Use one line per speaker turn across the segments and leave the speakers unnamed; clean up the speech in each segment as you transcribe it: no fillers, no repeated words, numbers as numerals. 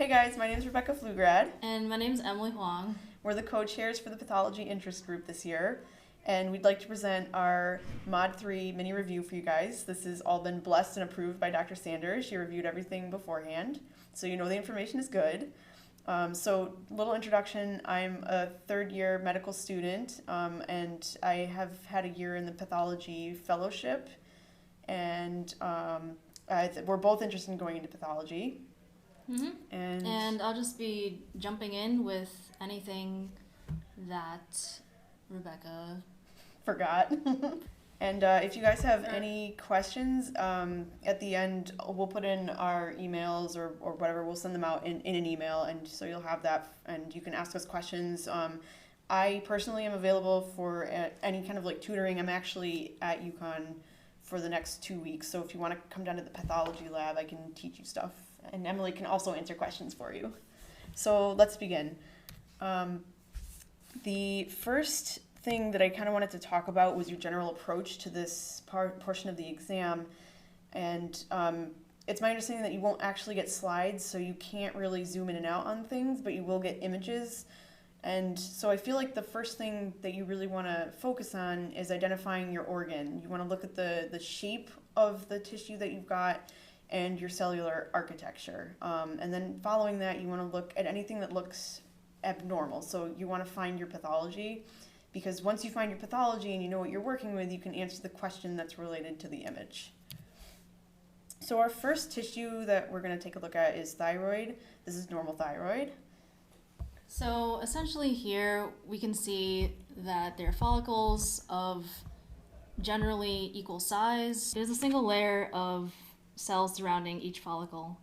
guys, my name is Rebecca Flugrad.
And my name's Emily Huang.
We're the co-chairs for the Pathology Interest Group this year, and we'd like to present our MOD3 mini review for you guys. This has all been blessed and approved by Dr. Sanders. She reviewed everything beforehand, so you know the information is good. So, little introduction, I'm a third-year medical student, and I have had a year in the pathology fellowship, and we're both interested in going into pathology.
Mm-hmm. And I'll just be jumping in with anything that Rebecca
forgot. And if you guys have any questions, at the end we'll put in our emails or whatever. We'll send them out in an email, and so you'll have that, and you can ask us questions. I personally am available for any kind of like tutoring. I'm actually at UConn for the next 2 weeks, so if you want to come down to the pathology lab, I can teach you stuff. And Emily can also answer questions for you. So let's begin. The first thing that I kind of wanted to talk about was your general approach to this portion of the exam. And it's my understanding that you won't actually get slides, so you can't really zoom in and out on things, but you will get images. And so I feel like the first thing that you really want to focus on is identifying your organ. You want to look at the shape of the tissue that you've got and your cellular architecture. And then following that, you want to look at anything that looks abnormal. So you want to find your pathology, because once you find your pathology and you know what you're working with, you can answer the question that's related to the image. So our first tissue that we're going to take a look at is thyroid. This is normal thyroid.
So essentially here we can see that there are follicles of generally equal size. There's a single layer of cells surrounding each follicle.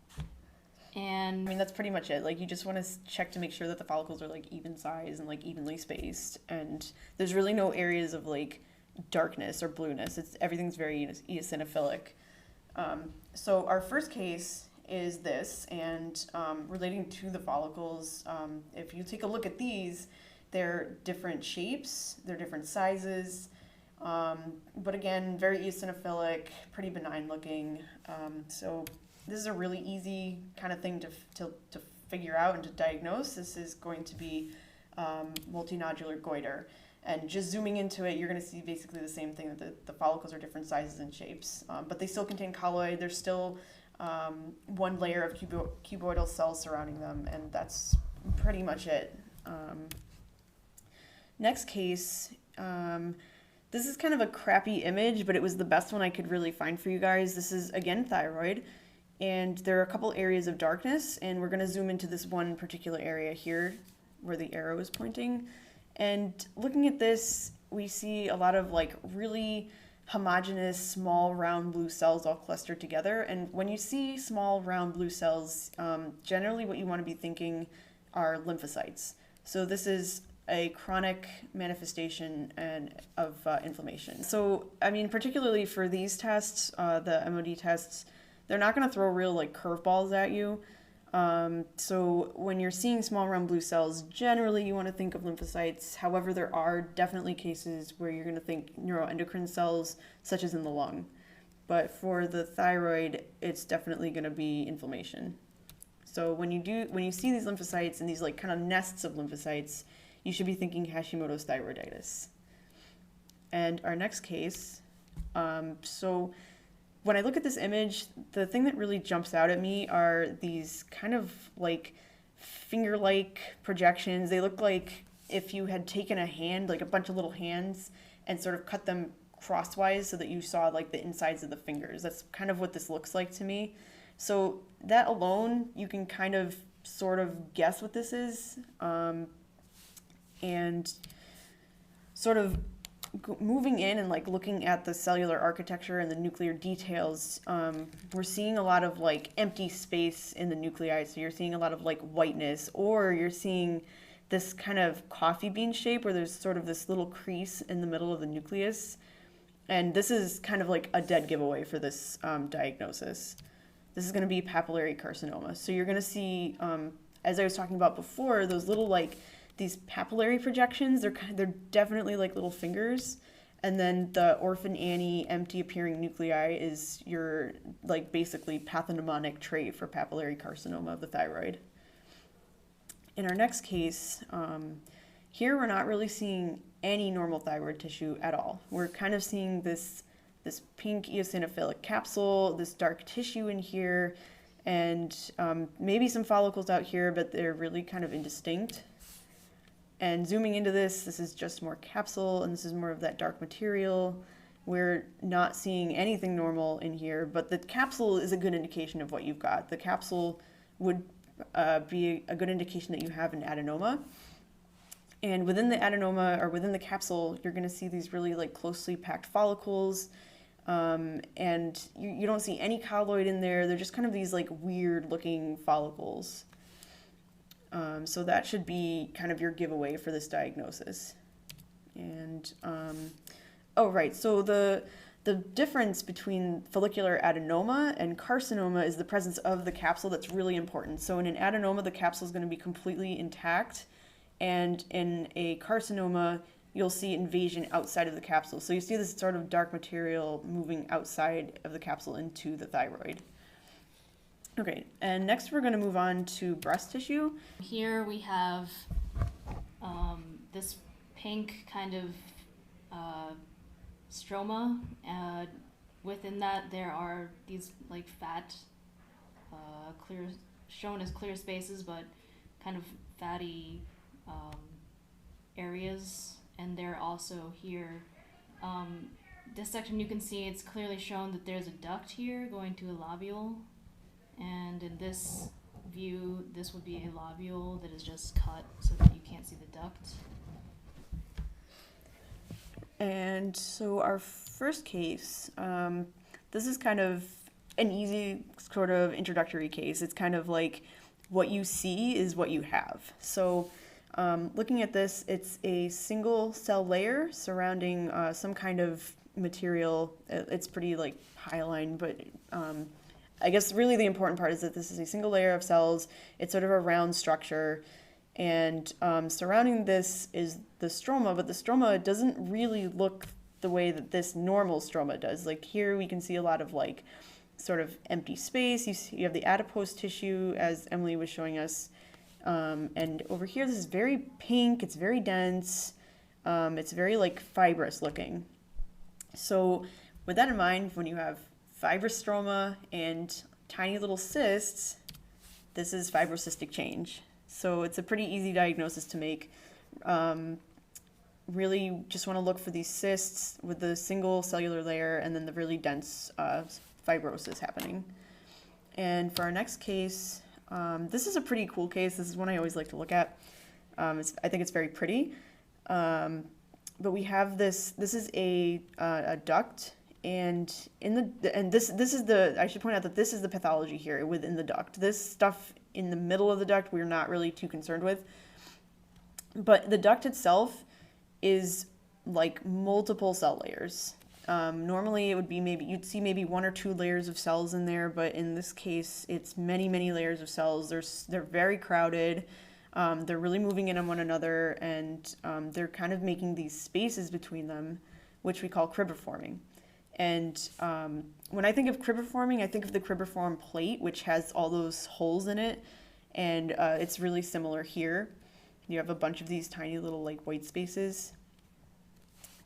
And
I mean, that's pretty much it. Like, you just want to check to make sure that the follicles are like even size and like evenly spaced, and there's really no areas of like darkness or blueness. Everything's very eosinophilic. So our first case is this, and relating to the follicles, if you take a look at these, they're different shapes, they're different sizes. But again, very eosinophilic, pretty benign looking. So this is a really easy kind of thing to figure out and to diagnose. This is going to be multinodular goiter. And just zooming into it, you're going to see basically the same thing, that the follicles are different sizes and shapes. But they still contain colloid. There's still one layer of cuboidal cells surrounding them, and that's pretty much it. Next case, this is kind of a crappy image, but it was the best one I could really find for you guys. This is, again, thyroid, and there are a couple areas of darkness, and we're going to zoom into this one particular area here where the arrow is pointing. And looking at this, we see a lot of like really homogeneous, small, round blue cells all clustered together. And when you see small, round blue cells, generally what you want to be thinking are lymphocytes. So this is a chronic manifestation of inflammation. So, I mean, particularly for these tests, the MOD tests, they're not going to throw real like curveballs at you. So when you're seeing small round blue cells, generally you want to think of lymphocytes. However, there are definitely cases where you're going to think neuroendocrine cells, such as in the lung. But for the thyroid, it's definitely going to be inflammation. So when you see these lymphocytes and these like kind of nests of lymphocytes, you should be thinking Hashimoto's thyroiditis. And our next case, so when I look at this image, the thing that really jumps out at me are these kind of like finger-like projections. They look like if you had taken a hand, like a bunch of little hands, and sort of cut them crosswise so that you saw like the insides of the fingers. That's kind of what this looks like to me. So that alone, you can kind of sort of guess what this is. And sort of moving in and like looking at the cellular architecture and the nuclear details, we're seeing a lot of like empty space in the nuclei. So you're seeing a lot of like whiteness, or you're seeing this kind of coffee bean shape where there's sort of this little crease in the middle of the nucleus. And this is kind of like a dead giveaway for this diagnosis. This is going to be papillary carcinoma. So you're going to see, as I was talking about before, those little like these papillary projections, they're definitely like little fingers. And then the orphan Annie empty appearing nuclei is your like basically pathognomonic trait for papillary carcinoma of the thyroid. In our next case, here we're not really seeing any normal thyroid tissue at all. We're kind of seeing this pink eosinophilic capsule, this dark tissue in here, and maybe some follicles out here, but they're really kind of indistinct. And zooming into this is just more capsule, and this is more of that dark material. We're not seeing anything normal in here, but the capsule is a good indication of what you've got. The capsule would be a good indication that you have an adenoma. And within the adenoma, or within the capsule, you're going to see these really like closely packed follicles. And you don't see any colloid in there. They're just kind of these like weird looking follicles. So that should be kind of your giveaway for this diagnosis. And, oh, right. So the difference between follicular adenoma and carcinoma is the presence of the capsule that's really important. So in an adenoma, the capsule is going to be completely intact. And in a carcinoma, you'll see invasion outside of the capsule. So you see this sort of dark material moving outside of the capsule into the thyroid. Okay, and next we're going to move on to breast tissue.
Here we have this pink kind of stroma. Within that there are these like fat, clear, shown as clear spaces, but kind of fatty areas. And they're also here. This section you can see it's clearly shown that there's a duct here going to a lobule. And in this view, this would be a lobule that is just cut so that you can't see the duct.
And so our first case, this is kind of an easy sort of introductory case. It's kind of like what you see is what you have. So looking at this, it's a single cell layer surrounding some kind of material. It's pretty like hyaline, but I guess really the important part is that this is a single layer of cells. It's sort of a round structure, and surrounding this is the stroma, but the stroma doesn't really look the way that this normal stroma does. Like here we can see a lot of like sort of empty space. You have the adipose tissue, as Emily was showing us, and over here this is very pink, it's very dense, it's very like fibrous looking. So with that in mind, when you have fibrous stroma and tiny little cysts, this is fibrocystic change. So it's a pretty easy diagnosis to make. Really just want to look for these cysts with the single cellular layer and then the really dense fibrosis happening. And for our next case, this is a pretty cool case. This is one I always like to look at. I think it's very pretty. But we have this is a duct. And this is the, I should point out that this is the pathology here within the duct. This stuff in the middle of the duct we're not really too concerned with. But the duct itself is like multiple cell layers. Normally it would be you'd see maybe one or two layers of cells in there, but in this case it's many, many layers of cells. They're very crowded. They're really moving in on one another, and they're kind of making these spaces between them, which we call cribriforming. And when I think of cribriforming, I think of the cribriform plate, which has all those holes in it. And it's really similar here. You have a bunch of these tiny little like white spaces.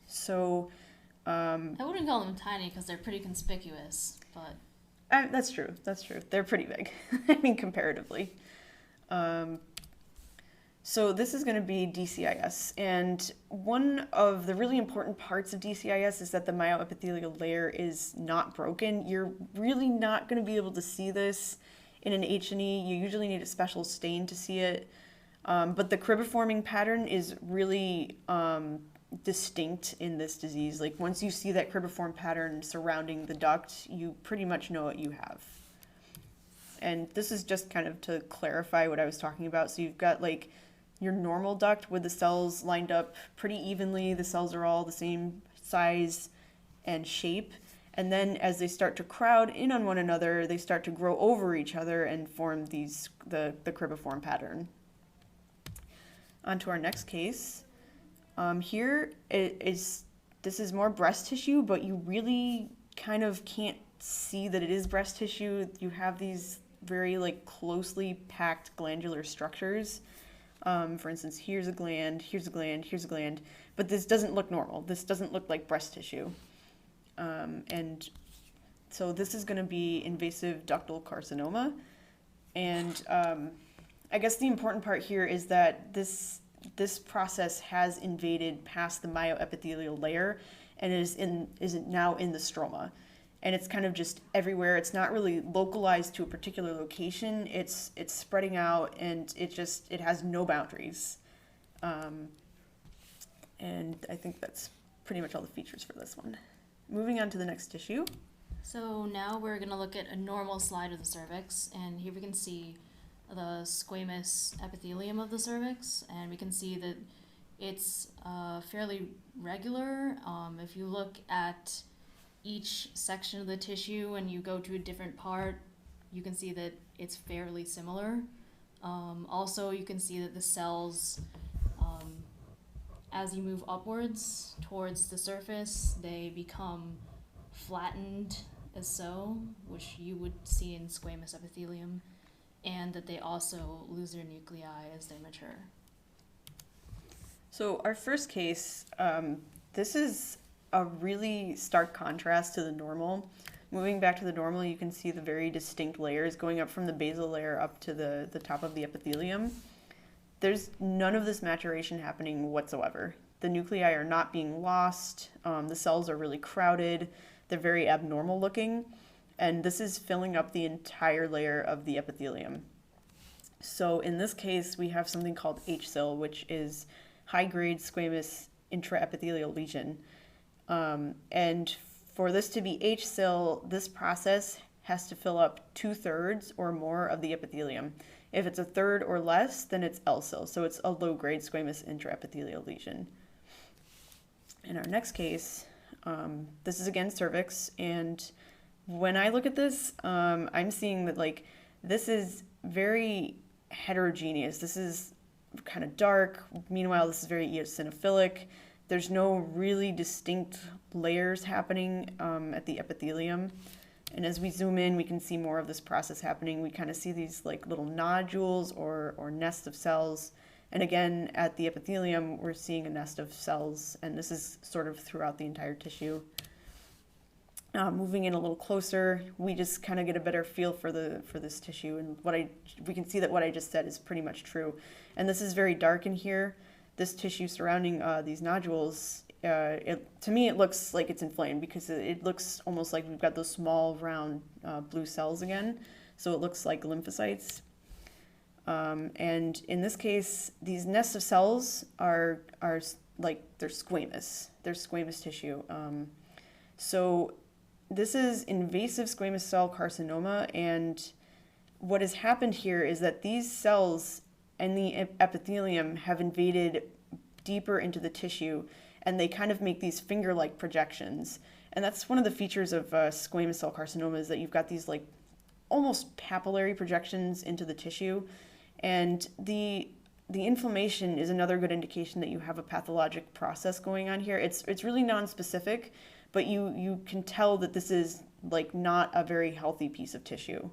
So
I wouldn't call them tiny because they're pretty conspicuous, but
that's true. That's true. They're pretty big. I mean, comparatively. So this is going to be DCIS, and one of the really important parts of DCIS is that the myoepithelial layer is not broken. You're really not going to be able to see this in an H&E. You usually need a special stain to see it, but the cribriforming pattern is really distinct in this disease. Like once you see that cribriform pattern surrounding the duct, you pretty much know what you have. And this is just kind of to clarify what I was talking about. So you've got like your normal duct with the cells lined up pretty evenly. The cells are all the same size and shape. And then as they start to crowd in on one another, they start to grow over each other and form the cribriform pattern. On to our next case. Here this is more breast tissue, but you really kind of can't see that it is breast tissue. You have these very like closely packed glandular structures. For instance, here's a gland, here's a gland, here's a gland, but this doesn't look normal. This doesn't look like breast tissue. And so this is going to be invasive ductal carcinoma. And I guess the important part here is that this process has invaded past the myoepithelial layer and is now in the stroma. And it's kind of just everywhere. It's not really localized to a particular location. It's spreading out, and it has no boundaries. And I think that's pretty much all the features for this one. Moving on to the next tissue.
So now we're going to look at a normal slide of the cervix, and here we can see the squamous epithelium of the cervix, and we can see that it's fairly regular. If you look at each section of the tissue and you go to a different part, you can see that it's fairly similar. Also, you can see that the cells, as you move upwards towards the surface, they become flattened as so, which you would see in squamous epithelium, and that they also lose their nuclei as they mature.
So our first case, this is a really stark contrast to the normal. Moving back to the normal, you can see the very distinct layers going up from the basal layer up to the top of the epithelium. There's none of this maturation happening whatsoever. The nuclei are not being lost. The cells are really crowded. They're very abnormal looking. And this is filling up the entire layer of the epithelium. So in this case, we have something called HSIL, which is high-grade squamous intraepithelial lesion. And for this to be HSIL, this process has to fill up 2/3 or more of the epithelium. If it's 1/3 or less, then it's LSIL, so it's a low-grade squamous intraepithelial lesion. In our next case, this is again cervix, and when I look at this, I'm seeing that like this is very heterogeneous. This is kind of dark. Meanwhile, this is very eosinophilic. There's no really distinct layers happening at the epithelium. And as we zoom in, we can see more of this process happening. We kind of see these like little nodules or nests of cells. And again, at the epithelium, we're seeing a nest of cells, and this is sort of throughout the entire tissue. Moving in a little closer, we just kind of get a better feel for this tissue, and we can see that what I just said is pretty much true. And this is very dark in here. This tissue surrounding these nodules, to me it looks like it's inflamed because it looks almost like we've got those small round blue cells again. So it looks like lymphocytes. And in this case, these nests of cells are like they're squamous. They're squamous tissue. So this is invasive squamous cell carcinoma, and what has happened here is that these cells and the epithelium have invaded deeper into the tissue, and they kind of make these finger-like projections. And that's one of the features of squamous cell carcinoma, is that you've got these like almost papillary projections into the tissue, and the inflammation is another good indication that you have a pathologic process going on here. It's really non-specific, but you can tell that this is like not a very healthy piece of tissue.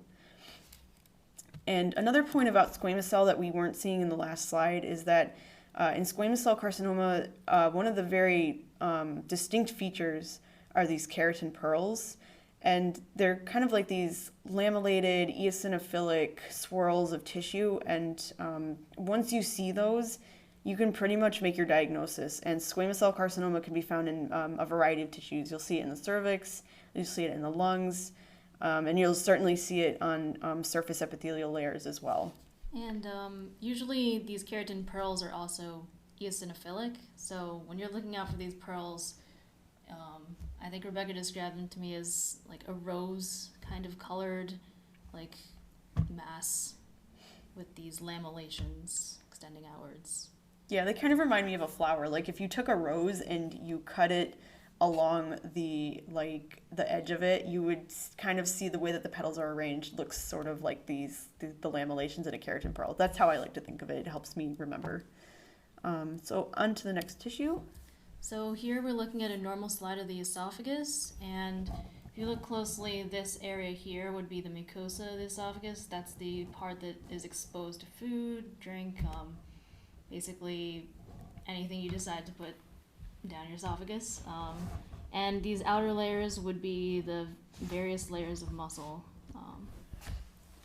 And another point about squamous cell that we weren't seeing in the last slide is that in squamous cell carcinoma, one of the very distinct features are these keratin pearls. And they're kind of like these lamellated, eosinophilic swirls of tissue. And once you see those, you can pretty much make your diagnosis. And squamous cell carcinoma can be found in a variety of tissues. You'll see it in the cervix, you'll see it in the lungs, and you'll certainly see it on surface epithelial layers as well.
And usually these keratin pearls are also eosinophilic. So when you're looking out for these pearls, I think Rebecca described them to me as like a rose kind of colored like mass with these lamellations extending outwards.
Yeah, they kind of remind me of a flower. Like if you took a rose and you cut it along the edge of it, you would kind of see the way that the petals are arranged looks sort of like the lamellations in a keratin pearl. That's how I like to think of it. It helps me remember. So on to the next tissue.
So here we're looking at a normal slide of the esophagus, and if you look closely, this area here would be the mucosa of the esophagus. That's the part that is exposed to food, drink, basically anything you decide to put down your esophagus. And these outer layers would be the various layers of muscle.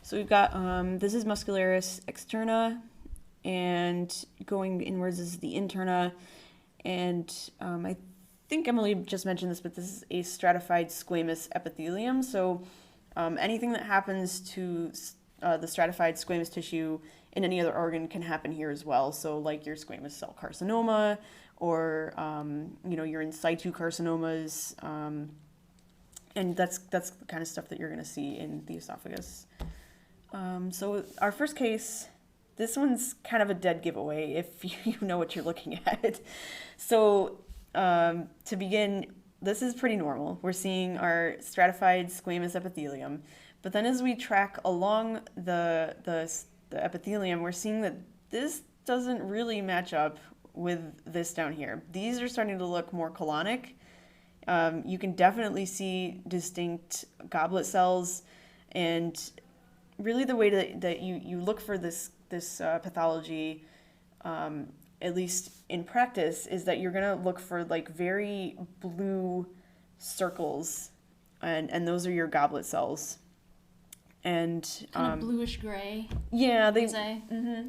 So we've got, this is muscularis externa, and going inwards is the interna. And I think Emily just mentioned this, but this is a stratified squamous epithelium. So anything that happens to the stratified squamous tissue in any other organ can happen here as well. So like your squamous cell carcinoma, or your in situ carcinomas, and that's the kind of stuff that you're going to see in the esophagus. So our first case, this one's kind of a dead giveaway if you know what you're looking at. So to begin, this is pretty normal. We're seeing our stratified squamous epithelium, but then as we track along the epithelium, we're seeing that this doesn't really match up with this down here. These are starting to look more colonic. You can definitely see distinct goblet cells, and really the way that you look for this pathology, at least in practice, is that you're gonna look for like very blue circles, and those are your goblet cells. And
kind of bluish gray.
Yeah, they
say.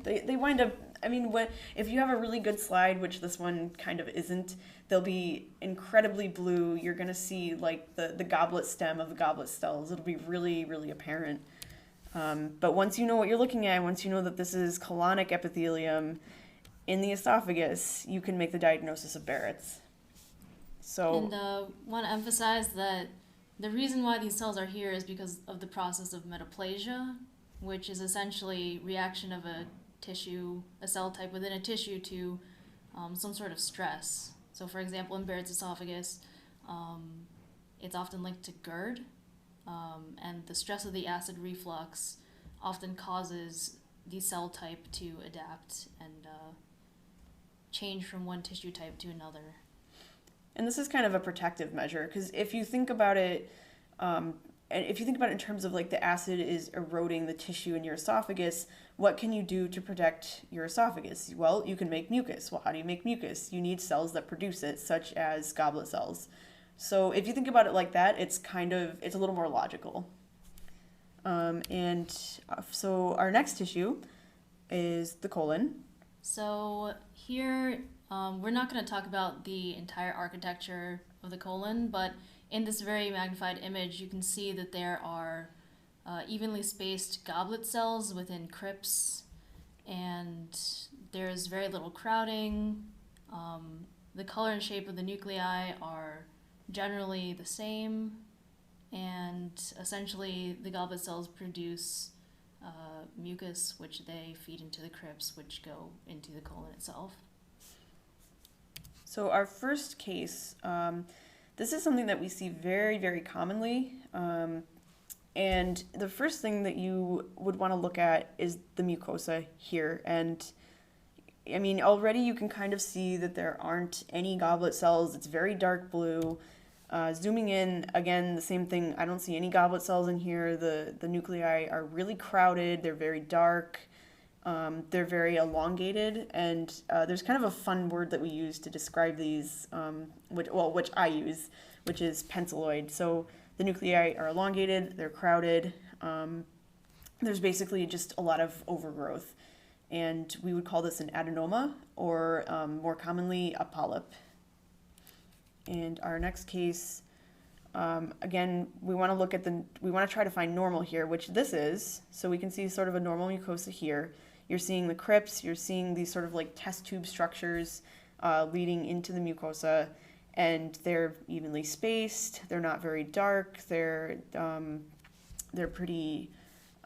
They wind up. I mean, if you have a really good slide, which this one kind of isn't, they'll be incredibly blue. You're gonna see like the goblet stem of the goblet cells. It'll be really, really apparent. But once you know what you're looking at, once you know that this is colonic epithelium in the esophagus, you can make the diagnosis of Barrett's. So,
and want to emphasize that the reason why these cells are here is because of the process of metaplasia, which is essentially reaction of a cell type within a tissue to some sort of stress. So for example, in Barrett's esophagus, it's often linked to GERD, and the stress of the acid reflux often causes the cell type to adapt and change from one tissue type to another.
And this is kind of a protective measure, because if you think about it, in terms of like the acid is eroding the tissue in your esophagus, what can you do to protect your esophagus? Well, you can make mucus. Well, how do you make mucus? You need cells that produce it, such as goblet cells. So if you think about it like that, it's a little more logical. So our next tissue is the colon.
So here, we're not going to talk about the entire architecture of the colon, but in this very magnified image, you can see that there are evenly spaced goblet cells within crypts, and there's very little crowding. The color and shape of the nuclei are generally the same, and essentially the goblet cells produce mucus, which they feed into the crypts, which go into the colon itself.
So our first case, this is something that we see very, very commonly. And the first thing that you would want to look at is the mucosa here. And I mean, already you can kind of see that there aren't any goblet cells. It's very dark blue. Zooming in, again, the same thing. I don't see any goblet cells in here. The nuclei are really crowded. They're very dark. They're very elongated. And there's kind of a fun word that we use to describe these, which I use, which is penciloid. So the nuclei are elongated. They're crowded. There's basically just a lot of overgrowth. And we would call this an adenoma, or more commonly, a polyp. And our next case, again, we want to try to find normal here, which this is. So we can see sort of a normal mucosa here. You're seeing the crypts, you're seeing these sort of like test tube structures leading into the mucosa, and they're evenly spaced. They're not very dark. They're pretty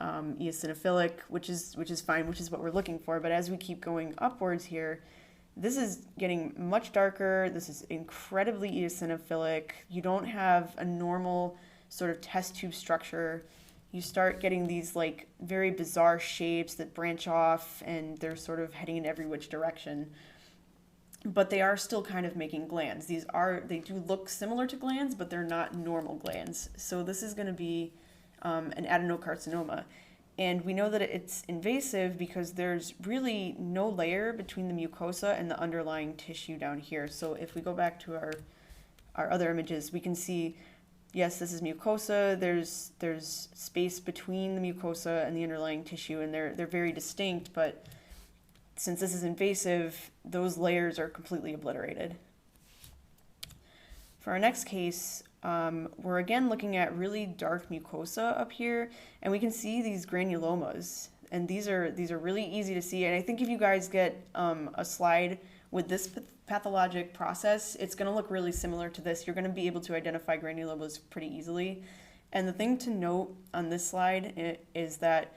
eosinophilic, which is fine, which is what we're looking for. But as we keep going upwards here, this is getting much darker. This is incredibly eosinophilic. You don't have a normal sort of test tube structure. You start getting these like very bizarre shapes that branch off, and they're sort of heading in every which direction. But they are still kind of making glands. They do look similar to glands, but they're not normal glands. So this is going to be an adenocarcinoma. And we know that it's invasive because there's really no layer between the mucosa and the underlying tissue down here. So if we go back to our other images, we can see, yes, this is mucosa. There's space between the mucosa and the underlying tissue, and they're very distinct, but since this is invasive, those layers are completely obliterated. For our next case, we're again looking at really dark mucosa up here, and we can see these granulomas, and these are really easy to see. And I think if you guys get a slide with this pathologic process, it's going to look really similar to this. You're going to be able to identify granulomas pretty easily. And the thing to note on this slide is that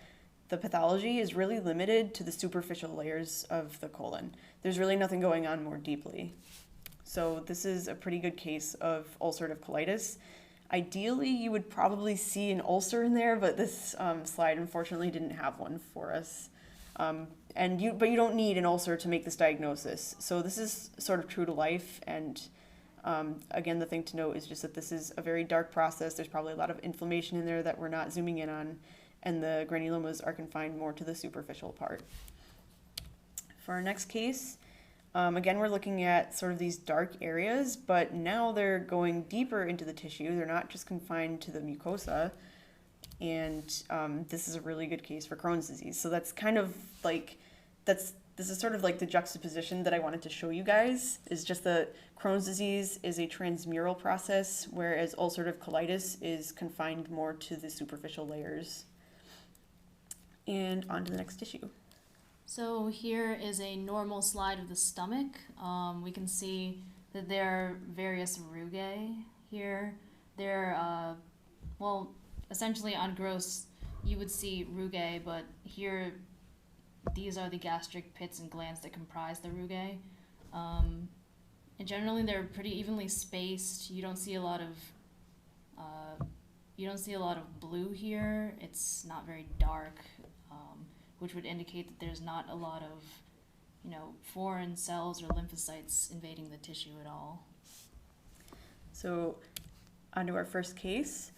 the pathology is really limited to the superficial layers of the colon. There's really nothing going on more deeply. So this is a pretty good case of ulcerative colitis. Ideally, you would probably see an ulcer in there, but this slide unfortunately didn't have one for us. But you don't need an ulcer to make this diagnosis. So this is sort of true to life. And again, the thing to note is just that this is a very dark process. There's probably a lot of inflammation in there that we're not zooming in on, and the granulomas are confined more to the superficial part. For our next case, again, we're looking at sort of these dark areas, but now they're going deeper into the tissue. They're not just confined to the mucosa. And this is a really good case for Crohn's disease. So that's kind of like, this is sort of like the juxtaposition that I wanted to show you guys, is just that Crohn's disease is a transmural process, whereas ulcerative colitis is confined more to the superficial layers. And on to the next tissue.
So here is a normal slide of the stomach. We can see that there are various rugae here. They're, well, essentially on gross, you would see rugae, but here, these are the gastric pits and glands that comprise the rugae. And generally, they're pretty evenly spaced. You don't see a lot of blue here. It's not very dark, which would indicate that there's not a lot of, foreign cells or lymphocytes invading the tissue at all. So, onto our first case.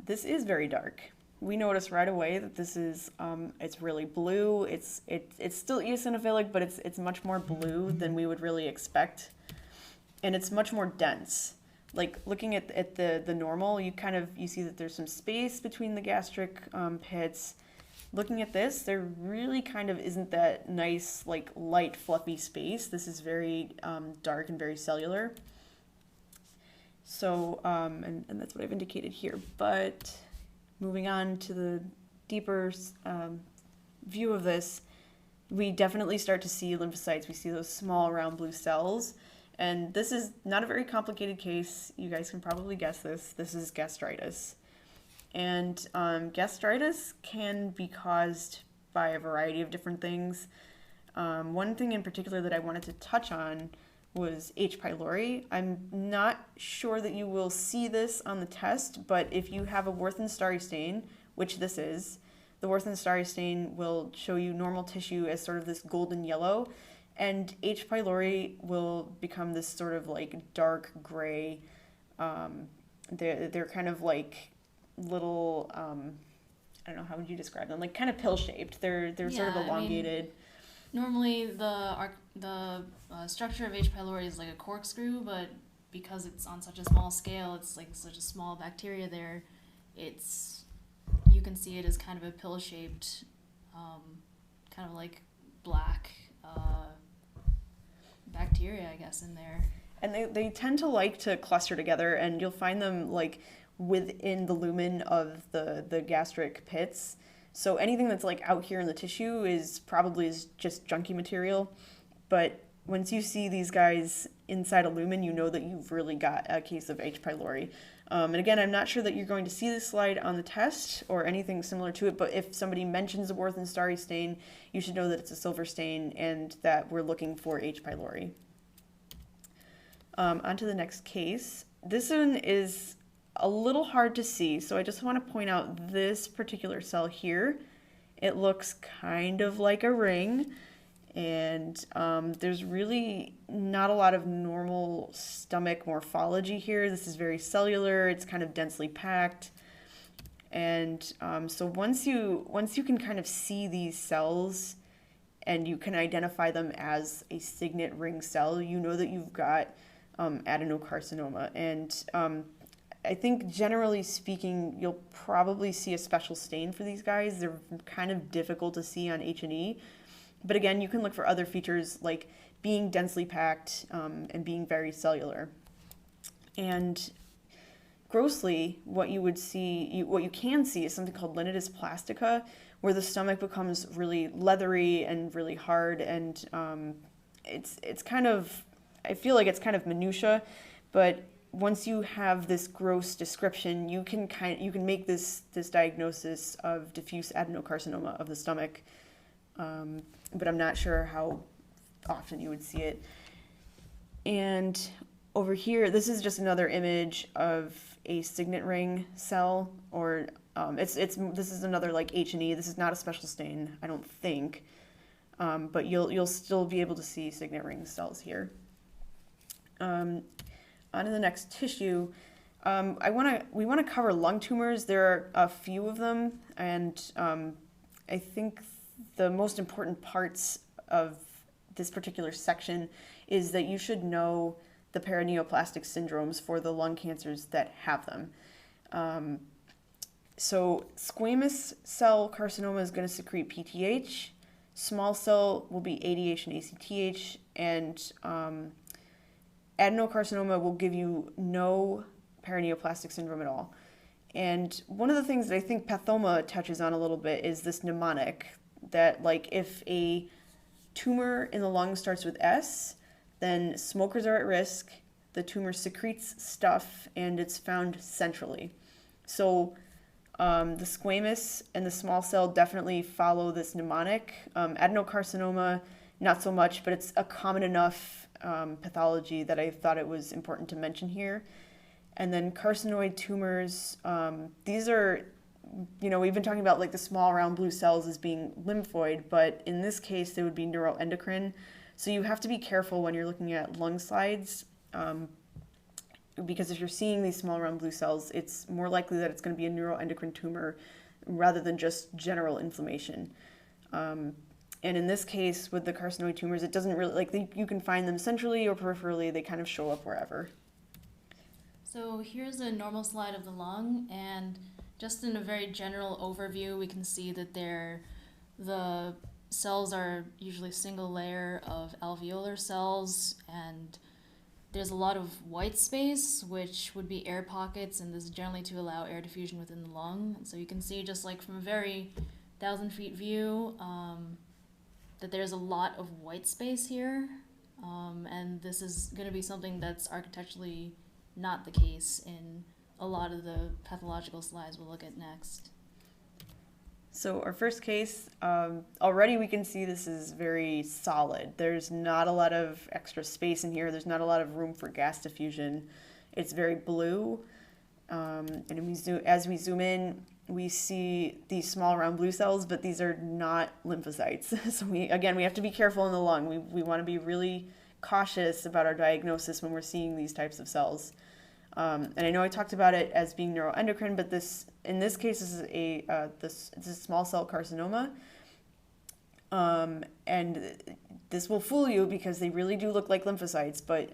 This is very dark. We notice right away that this is, it's really blue. It's still eosinophilic, but it's much more blue than we would really expect. And it's much more dense. Like looking at the normal, you see that there's some space between the gastric pits. Looking at this, there really kind of isn't that nice, like light, fluffy space. This is very dark and very cellular. So, and that's what I've indicated here. But moving on to the deeper view of this, we definitely start to see lymphocytes. We see those small round blue cells. And this is not a very complicated case. You guys can probably guess this. This is gastritis. And gastritis can be caused by a variety of different things. One thing in particular that I wanted to touch on was H. pylori. I'm not sure that you will see this on the test, but if you have a Werthin-Starry stain, which this is, the Werthin-Starry stain will show you normal tissue as sort of this golden yellow, and H. pylori will become this sort of like dark gray. They're kind of like little, I don't know, how would you describe them? Like kind of pill-shaped. They're sort of elongated. Normally, the structure of H. pylori is like a corkscrew, but because it's on such a small scale, it's like such a small bacteria there, you can see it as kind of a pill-shaped, kind of like black bacteria, I guess, in there.
And they tend to like to cluster together, and you'll find them like within the lumen of the gastric pits. So anything that's like out here in the tissue is just junky material. But once you see these guys inside a lumen, you know that you've really got a case of H. pylori. And again, I'm not sure that you're going to see this slide on the test or anything similar to it, but if somebody mentions a Werthin-Starry stain, you should know that it's a silver stain and that we're looking for H. pylori. On to the next case. This one is a little hard to see, so I just want to point out this particular cell here. It looks kind of like a ring, and there's really not a lot of normal stomach morphology here. This is very cellular. It's kind of densely packed, And so once you can kind of see these cells and you can identify them as a signet ring cell, you know that you've got adenocarcinoma. And I think generally speaking, you'll probably see a special stain for these guys. They're kind of difficult to see on H&E. But again, you can look for other features like being densely packed and being very cellular. And grossly, what you can see is something called linitis plastica, where the stomach becomes really leathery and really hard, and it's kind of, I feel like it's kind of minutia, but once you have this gross description, you can make this diagnosis of diffuse adenocarcinoma of the stomach, but I'm not sure how often you would see it. And over here, this is just another image of a signet ring cell, or this is another like H&E. This is not a special stain, I don't think, but you'll still be able to see signet ring cells here. On to the next tissue. We want to cover lung tumors. There are a few of them, and I think the most important parts of this particular section is that you should know the paraneoplastic syndromes for the lung cancers that have them. So squamous cell carcinoma is going to secrete PTH, small cell will be ADH and ACTH, and adenocarcinoma will give you no paraneoplastic syndrome at all. And one of the things that I think Pathoma touches on a little bit is this mnemonic, that like if a tumor in the lung starts with S, then smokers are at risk, the tumor secretes stuff, and it's found centrally. So the squamous and the small cell definitely follow this mnemonic. Adenocarcinoma, not so much, but it's a common enough pathology that I thought it was important to mention here. And then carcinoid tumors, these are, we've been talking about like the small round blue cells as being lymphoid, but in this case, they would be neuroendocrine. So you have to be careful when you're looking at lung slides, because if you're seeing these small round blue cells, it's more likely that it's going to be a neuroendocrine tumor rather than just general inflammation. And in this case, with the carcinoid tumors, it doesn't really, you can find them centrally or peripherally, they kind of show up wherever.
So here's a normal slide of the lung, and just in a very general overview, we can see that the cells are usually single layer of alveolar cells, and there's a lot of white space, which would be air pockets, and this is generally to allow air diffusion within the lung. And so you can see just like from a very 1,000-foot view that there's a lot of white space here, and this is going to be something that's architecturally not the case in a lot of the pathological slides we'll look at next.
So our first case, already we can see this is very solid. There's not a lot of extra space in here. There's not a lot of room for gas diffusion. It's very blue. And as we zoom in, we see these small round blue cells, but these are not lymphocytes. So we have to be careful in the lung. We want to be really cautious about our diagnosis when we're seeing these types of cells. And I know I talked about it as being neuroendocrine, but in this case, this is it's a small cell carcinoma. And this will fool you because they really do look like lymphocytes. But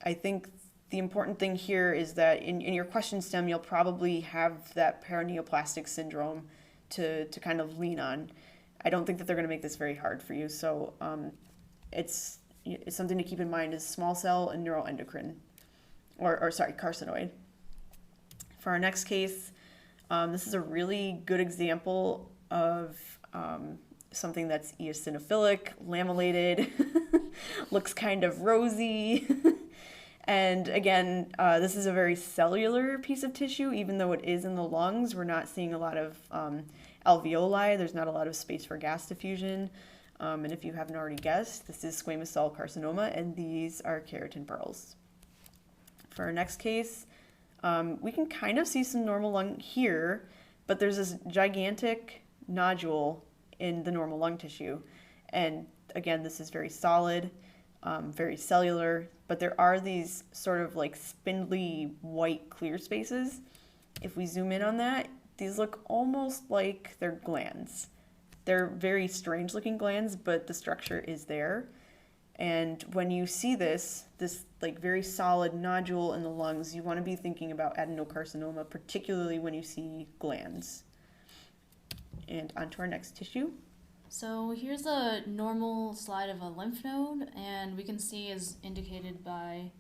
I think the important thing here is that in your question stem, you'll probably have that paraneoplastic syndrome to kind of lean on. I don't think that they're going to make this very hard for you. So it's something to keep in mind is small cell and neuroendocrine. Carcinoid. For our next case, this is a really good example of something that's eosinophilic, lamellated, looks kind of rosy. And again, this is a very cellular piece of tissue, even though it is in the lungs. We're not seeing a lot of alveoli. There's not a lot of space for gas diffusion. And if you haven't already guessed, this is squamous cell carcinoma, and these are keratin pearls. For our next case, we can kind of see some normal lung here, but there's this gigantic nodule in the normal lung tissue. And again, this is very solid, very cellular, but there are these sort of like spindly white clear spaces. If we zoom in on that, these look almost like they're glands. They're very strange looking glands, but the structure is there. And when you see this like very solid nodule in the lungs, you want to be thinking about adenocarcinoma, particularly when you see glands. And on to our next tissue.
So here's a normal slide of a lymph node, and we can see, as indicated by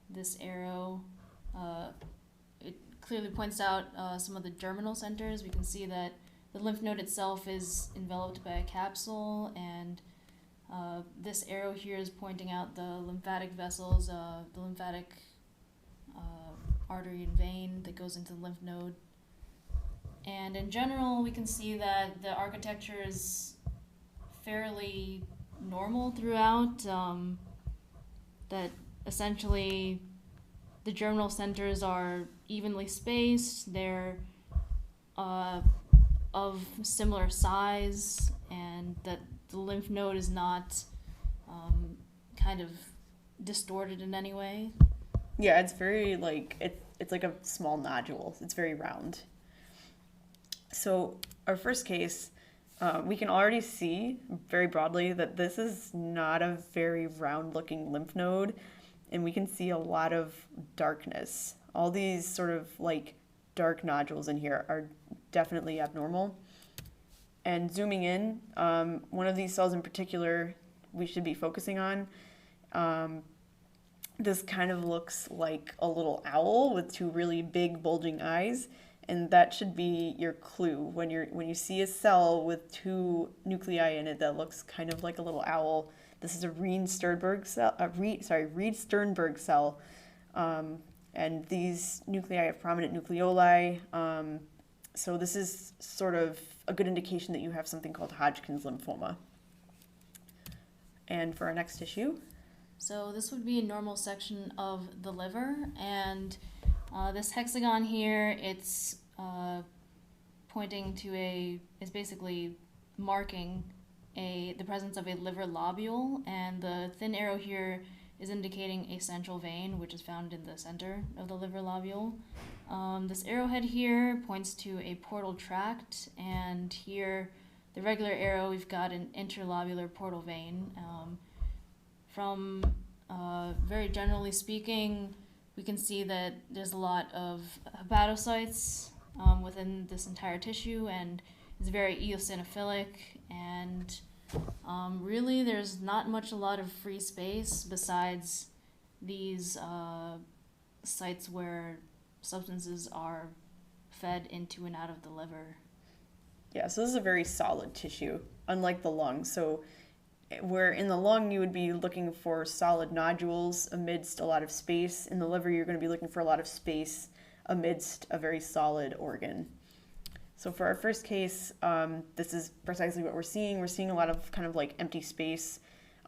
this arrow, it clearly points out some of the germinal centers. We can see that the lymph node itself is enveloped by a capsule, and this arrow here is pointing out the lymphatic vessels, the lymphatic artery and vein that goes into the lymph node. And in general, we can see that the architecture is fairly normal throughout, that essentially the germinal centers are evenly spaced, they're of similar size, and that the lymph node is not kind of distorted in any way.
Yeah, it's very like, it's like a small nodule. It's very round. So our first case, we can already see very broadly that this is not a very round looking lymph node, and we can see a lot of darkness. All these sort of like dark nodules in here are definitely abnormal. And zooming in, one of these cells in particular we should be focusing on. This kind of looks like a little owl with two really big bulging eyes, and that should be your clue when you see a cell with two nuclei in it that looks kind of like a little owl. This is a Reed-Sternberg cell, Reed-Sternberg cell, and these nuclei have prominent nucleoli. So this is sort of a good indication that you have something called Hodgkin's lymphoma. And for our next tissue.
So this would be a normal section of the liver, and this hexagon here, it's pointing to it's basically marking the presence of a liver lobule, and the thin arrow here is indicating a central vein, which is found in the center of the liver lobule. This arrowhead here points to a portal tract, and here, the regular arrow, we've got an interlobular portal vein. From very generally speaking, we can see that there's a lot of hepatocytes within this entire tissue, and it's very eosinophilic, and really there's not a lot of free space besides these sites where substances are fed into and out of the liver.
Yeah, so this is a very solid tissue, unlike the lung. So where in the lung you would be looking for solid nodules amidst a lot of space, in the liver you're going to be looking for a lot of space amidst a very solid organ. So for our first case, this is precisely what we're seeing. We're seeing a lot of kind of like empty space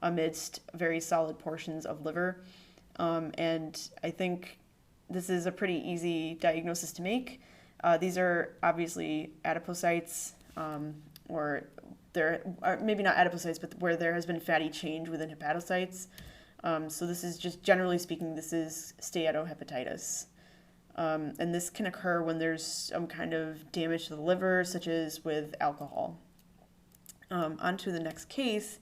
amidst very solid portions of liver. And I think this is a pretty easy diagnosis to make. These are obviously adipocytes, or there are maybe not adipocytes, but where there has been fatty change within hepatocytes. So this is just, generally speaking, this is steatohepatitis. And this can occur when there's some kind of damage to the liver, such as with alcohol. On to the next case.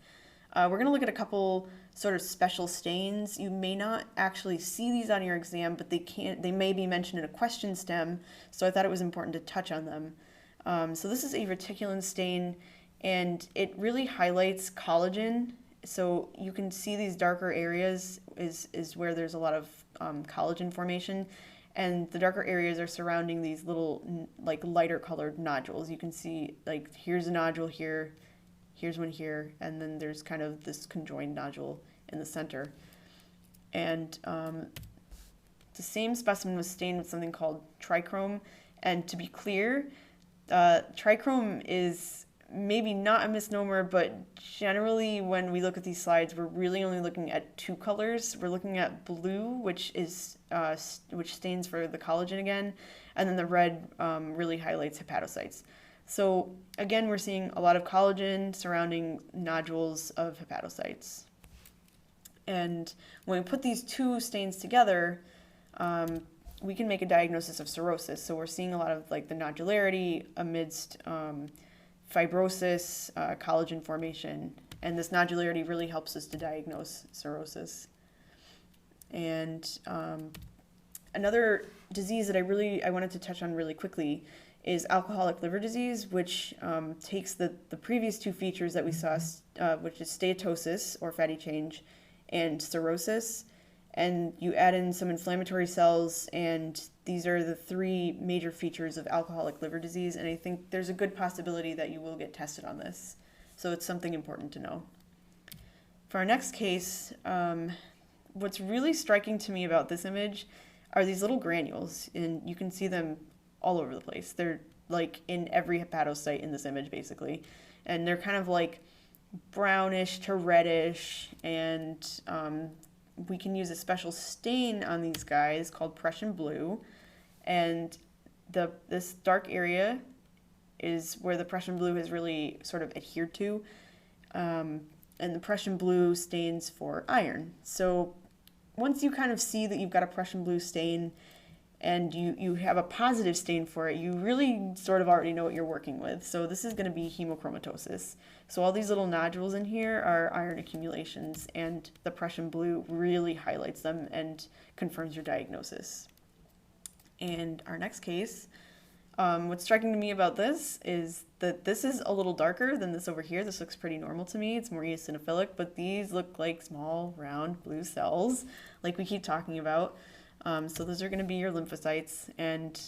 We're going to look at a couple sort of special stains. You may not actually see these on your exam, but they may be mentioned in a question stem, so I thought it was important to touch on them. So this is a reticulin stain, and it really highlights collagen. So you can see these darker areas is where there's a lot of collagen formation, and the darker areas are surrounding these little like lighter colored nodules. You can see like here's a nodule here, here's one here, and then there's kind of this conjoined nodule in the center. And the same specimen was stained with something called trichrome. And to be clear, trichrome is maybe not a misnomer, but generally when we look at these slides, we're really only looking at two colors. We're looking at blue, which stains for the collagen again, and then the red really highlights hepatocytes. So again, we're seeing a lot of collagen surrounding nodules of hepatocytes. And when we put these two stains together, we can make a diagnosis of cirrhosis. So we're seeing a lot of like the nodularity amidst fibrosis, collagen formation, and this nodularity really helps us to diagnose cirrhosis. And another disease that I wanted to touch on really quickly is alcoholic liver disease, which takes the previous two features that we saw, which is steatosis or fatty change and cirrhosis, and you add in some inflammatory cells, and these are the three major features of alcoholic liver disease, and I think there's a good possibility that you will get tested on this. So it's something important to know. For our next case, what's really striking to me about this image are these little granules, and you can see them all over the place. They're like in every hepatocyte in this image, basically, and they're kind of like brownish to reddish, and we can use a special stain on these guys called Prussian blue, and this dark area is where the Prussian blue has really sort of adhered to, and the Prussian blue stains for iron. So once you kind of see that you've got a Prussian blue stain and you have a positive stain for it, you really sort of already know what you're working with. So this is going to be hemochromatosis. So all these little nodules in here are iron accumulations, and the Prussian blue really highlights them and confirms your diagnosis. And our next case, what's striking to me about this is that this is a little darker than this over here. This looks pretty normal to me. It's more eosinophilic, but these look like small, round, blue cells, like we keep talking about. So those are going to be your lymphocytes, and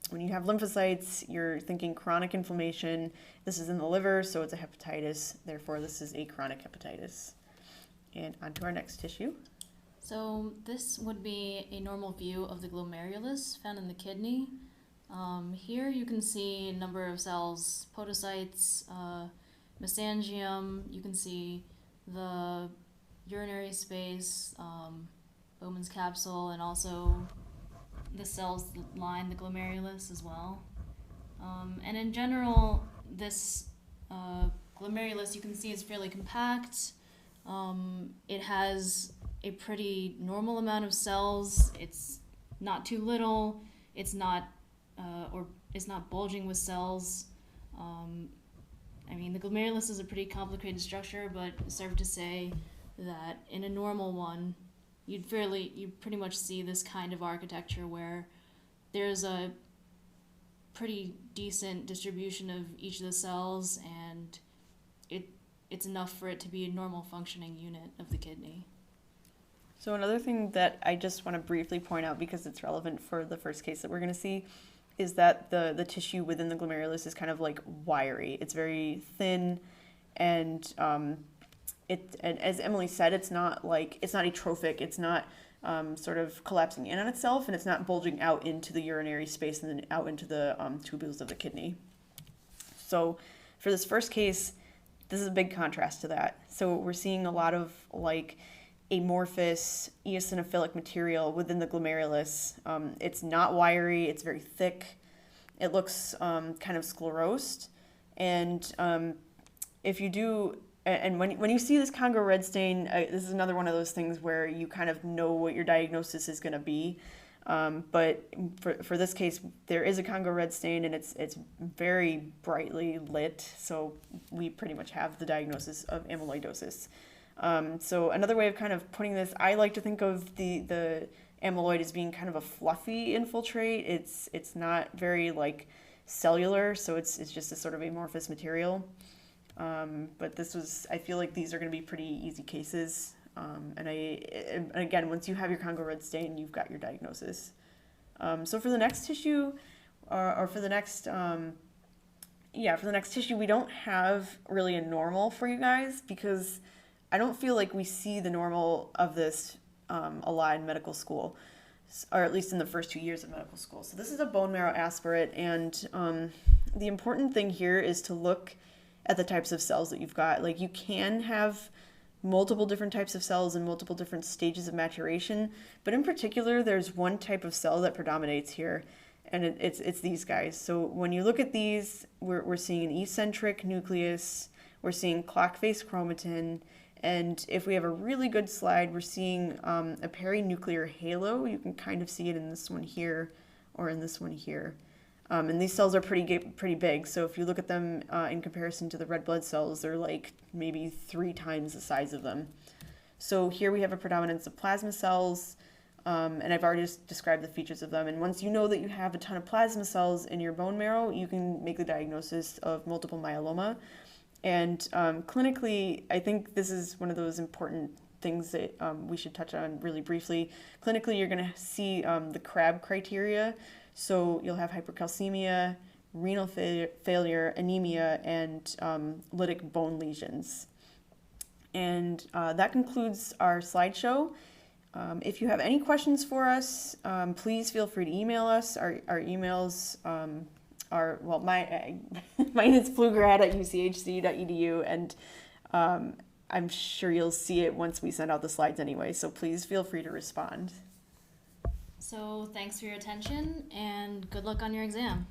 when you have lymphocytes, you're thinking chronic inflammation. This is in the liver, so it's a hepatitis. Therefore, this is a chronic hepatitis. And on to our next tissue.
So this would be a normal view of the glomerulus found in the kidney. Here you can see a number of cells, podocytes, mesangium. You can see the urinary space, Bowman's capsule, and also the cells that line the glomerulus as well. And in general, this glomerulus, you can see, is fairly compact. It has a pretty normal amount of cells. It's not too little. It's not bulging with cells. I mean, the glomerulus is a pretty complicated structure, but it's safe to say that in a normal one, you'd pretty much see this kind of architecture where there's a pretty decent distribution of each of the cells, and it's enough for it to be a normal functioning unit of the kidney.
So another thing that I just want to briefly point out, because it's relevant for the first case that we're going to see, is that the tissue within the glomerulus is kind of like wiry. It's very thin, and and as Emily said, it's not atrophic. It's not sort of collapsing in on itself, and it's not bulging out into the urinary space and then out into the tubules of the kidney. So for this first case, this is a big contrast to that. So we're seeing a lot of like amorphous eosinophilic material within the glomerulus. It's not wiry, it's very thick. It looks kind of sclerosed. And if you do, and when you see this Congo red stain, this is another one of those things where you kind of know what your diagnosis is going to be. But for this case, there is a Congo red stain, and it's very brightly lit, so we pretty much have the diagnosis of amyloidosis. So another way of kind of putting this, I like to think of the amyloid as being kind of a fluffy infiltrate. It's not very like cellular, so it's just a sort of amorphous material. But I feel like these are going to be pretty easy cases. And again, once you have your Congo red stain, you've got your diagnosis. So for the next tissue, for the next tissue, we don't have really a normal for you guys, because I don't feel like we see the normal of this a lot in medical school, or at least in the first 2 years of medical school. So this is a bone marrow aspirate, and the important thing here is to look at the types of cells that you've got. Like, you can have multiple different types of cells in multiple different stages of maturation, but in particular, there's one type of cell that predominates here, and it's these guys. So when you look at these, we're seeing an eccentric nucleus we're seeing clock face chromatin, and if we have a really good slide, we're seeing a perinuclear halo. You can kind of see it in this one here or in this one here. And these cells are pretty big, so if you look at them in comparison to the red blood cells, they're like maybe 3 times the size of them. So here we have a predominance of plasma cells, and I've already just described the features of them. And once you know that you have a ton of plasma cells in your bone marrow, you can make the diagnosis of multiple myeloma. And clinically, I think this is one of those important things that we should touch on really briefly. Clinically, you're going to see the CRAB criteria. So you'll have hypercalcemia, renal failure, anemia, and lytic bone lesions. And that concludes our slideshow. If you have any questions for us, please feel free to email us. Our emails are, well, mine is pflugrad@uchc.edu, and I'm sure you'll see it once we send out the slides anyway, so please feel free to respond.
So thanks for your attention and good luck on your exam.